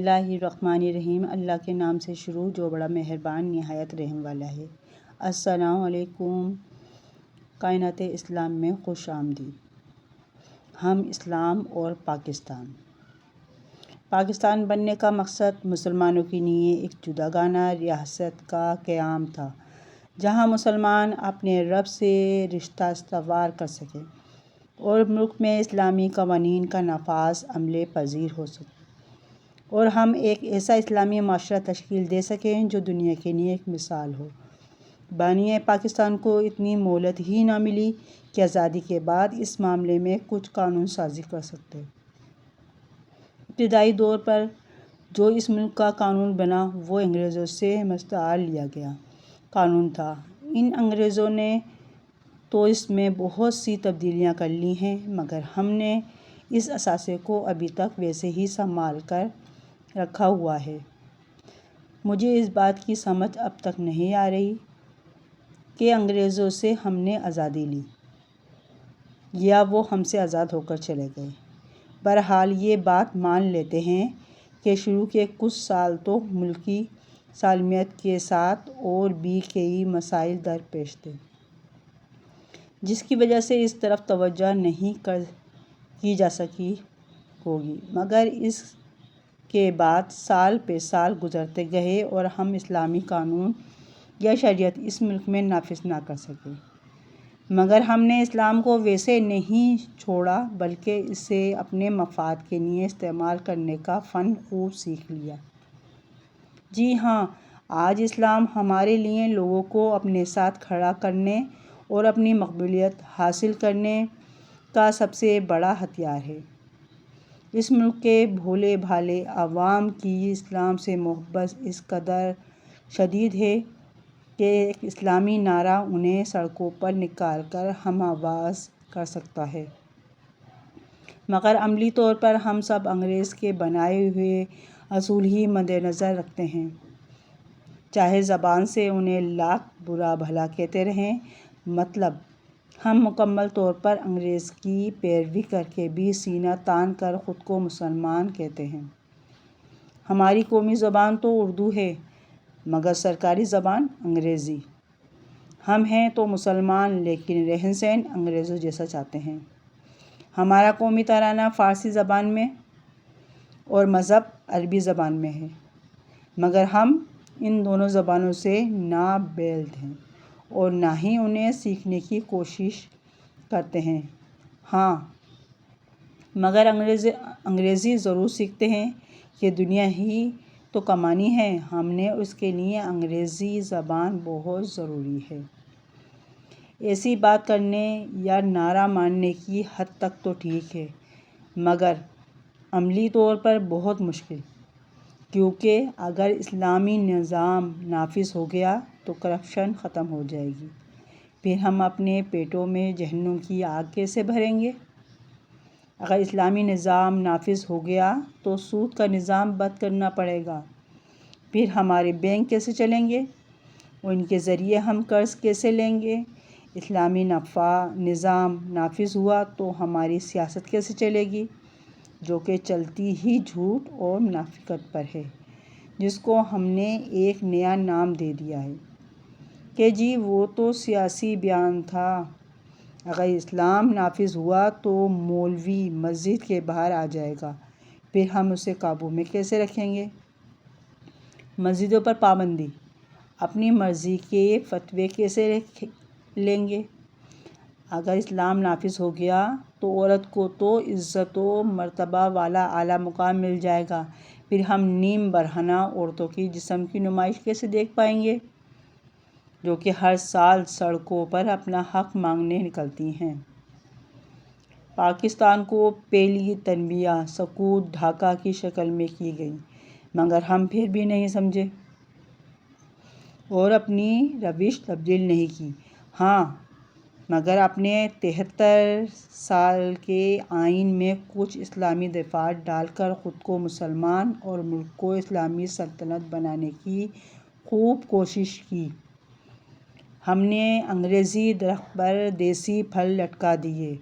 اللہ الرحمن الرحیم۔ اللہ کے نام سے شروع جو بڑا مہربان نہایت رحم والا ہے۔ السلام علیکم۔ کائنات اسلام میں خوش آمدید۔ ہم اسلام اور پاکستان بننے کا مقصد مسلمانوں کے لیے ایک جداگانہ ریاست کا قیام تھا، جہاں مسلمان اپنے رب سے رشتہ استوار کر سکیں اور ملک میں اسلامی قوانین کا نفاذ عمل پذیر ہو سکے، اور ہم ایک ایسا اسلامی معاشرہ تشکیل دے سکیں جو دنیا کے لیے ایک مثال ہو۔ بانی پاکستان کو اتنی مہلت ہی نہ ملی کہ آزادی کے بعد اس معاملے میں کچھ قانون سازی کر سکتے۔ ابتدائی دور پر جو اس ملک کا قانون بنا وہ انگریزوں سے مستعار لیا گیا قانون تھا۔ ان انگریزوں نے تو اس میں بہت سی تبدیلیاں کر لی ہیں، مگر ہم نے اس اثاثے کو ابھی تک ویسے ہی سنبھال کر رکھا ہوا ہے۔ مجھے اس بات کی سمجھ اب تک نہیں آ رہی کہ انگریزوں سے ہم نے آزادی لی یا وہ ہم سے آزاد ہو کر چلے گئے۔ بہرحال یہ بات مان لیتے ہیں کہ شروع کے کچھ سال تو ملکی سالمیت کے ساتھ اور بھی کئی مسائل درپیش تھے، جس کی وجہ سے اس طرف توجہ نہیں کی جا سکی ہوگی، مگر اس کے بعد سال پہ سال گزرتے گئے اور ہم اسلامی قانون یا شریعت اس ملک میں نافذ نہ کر سکے، مگر ہم نے اسلام کو ویسے نہیں چھوڑا بلکہ اسے اپنے مفاد کے لیے استعمال کرنے کا فن خوب سیکھ لیا۔ جی ہاں، آج اسلام ہمارے لیے لوگوں کو اپنے ساتھ کھڑا کرنے اور اپنی مقبولیت حاصل کرنے کا سب سے بڑا ہتھیار ہے۔ اس ملک کے بھولے بھالے عوام کی اسلام سے محبت اس قدر شدید ہے کہ ایک اسلامی نعرہ انہیں سڑکوں پر نکال کر ہم آواز کر سکتا ہے، مگر عملی طور پر ہم سب انگریز کے بنائے ہوئے اصول ہی مد نظر رکھتے ہیں، چاہے زبان سے انہیں لاکھ برا بھلا کہتے رہیں۔ مطلب ہم مکمل طور پر انگریز کی پیروی کر کے بھی سینہ تان کر خود کو مسلمان کہتے ہیں۔ ہماری قومی زبان تو اردو ہے، مگر سرکاری زبان انگریزی۔ ہم ہیں تو مسلمان، لیکن رہن سہن انگریزوں جیسا چاہتے ہیں۔ ہمارا قومی ترانہ فارسی زبان میں اور مذہب عربی زبان میں ہے، مگر ہم ان دونوں زبانوں سے نابیلد ہیں اور نہ ہی انہیں سیکھنے کی کوشش کرتے ہیں۔ ہاں، مگر انگریزی ضرور سیکھتے ہیں کہ دنیا ہی تو کمانی ہے، ہم نے اس کے لیے انگریزی زبان بہت ضروری ہے۔ ایسی بات کرنے یا نعرہ ماننے کی حد تک تو ٹھیک ہے، مگر عملی طور پر بہت مشکل، کیونکہ اگر اسلامی نظام نافذ ہو گیا تو کرپشن ختم ہو جائے گی، پھر ہم اپنے پیٹوں میں جہنم کی آگ کیسے بھریں گے؟ اگر اسلامی نظام نافذ ہو گیا تو سود کا نظام بند کرنا پڑے گا، پھر ہمارے بینک کیسے چلیں گے اور ان کے ذریعے ہم قرض کیسے لیں گے؟ اسلامی نظام نافذ ہوا تو ہماری سیاست کیسے چلے گی، جو کہ چلتی ہی جھوٹ اور منافقت پر ہے، جس کو ہم نے ایک نیا نام دے دیا ہے کہ جی وہ تو سیاسی بیان تھا۔ اگر اسلام نافذ ہوا تو مولوی مسجد کے باہر آ جائے گا، پھر ہم اسے قابو میں کیسے رکھیں گے؟ مسجدوں پر پابندی، اپنی مرضی کے فتوے کیسے لیں گے؟ اگر اسلام نافذ ہو گیا تو عورت کو تو عزت و مرتبہ والا اعلیٰ مقام مل جائے گا، پھر ہم نیم برہنہ عورتوں کی جسم کی نمائش کیسے دیکھ پائیں گے، جو کہ ہر سال سڑکوں پر اپنا حق مانگنے نکلتی ہیں؟ پاکستان کو پہلی تنبیہ سقوط ڈھاکہ کی شکل میں کی گئی، مگر ہم پھر بھی نہیں سمجھے اور اپنی روش تبدیل نہیں کی۔ ہاں، مگر اپنے 73 سال کے آئین میں کچھ اسلامی دفعات ڈال کر خود کو مسلمان اور ملک کو اسلامی سلطنت بنانے کی خوب کوشش کی۔ ہم نے انگریزی درخت پر دیسی پھل لٹکا دیے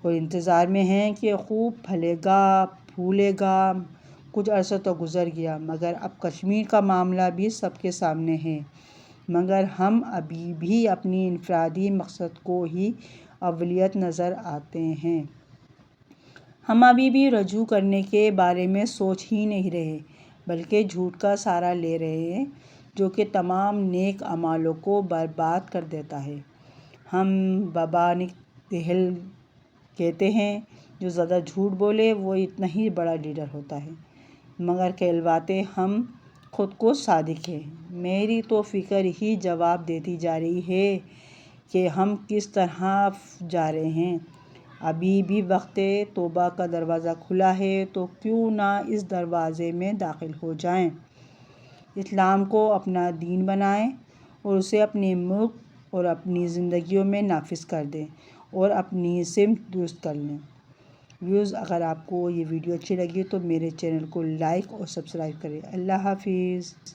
اور انتظار میں ہیں کہ خوب پھلے گا، پھولے گا، کچھ عرصہ تو گزر گیا مگر اب کشمیر کا معاملہ بھی سب کے سامنے ہے، مگر ہم ابھی بھی اپنی انفرادی مقصد کو ہی اولویت نظر آتے ہیں۔ ہم ابھی بھی رجوع کرنے کے بارے میں سوچ ہی نہیں رہے بلکہ جھوٹ کا سہارا لے رہے ہیں جو کہ تمام نیک اعمالوں کو برباد کر دیتا ہے۔ ہم بابانگ دہل کہتے ہیں جو زیادہ جھوٹ بولے وہ اتنا ہی بڑا لیڈر ہوتا ہے، مگر کہلواتے ہم خود کو صادق ہیں۔ میری تو فکر ہی جواب دیتی جا رہی ہے کہ ہم کس طرح جا رہے ہیں۔ ابھی بھی وقت توبہ کا دروازہ کھلا ہے تو کیوں نہ اس دروازے میں داخل ہو جائیں، اسلام کو اپنا دین بنائیں اور اسے اپنے ملک اور اپنی زندگیوں میں نافذ کر دیں اور اپنی سمت درست کر لیں۔ ویوز، اگر آپ کو یہ ویڈیو اچھی لگی تو میرے چینل کو لائک اور سبسکرائب کریں۔ اللہ حافظ۔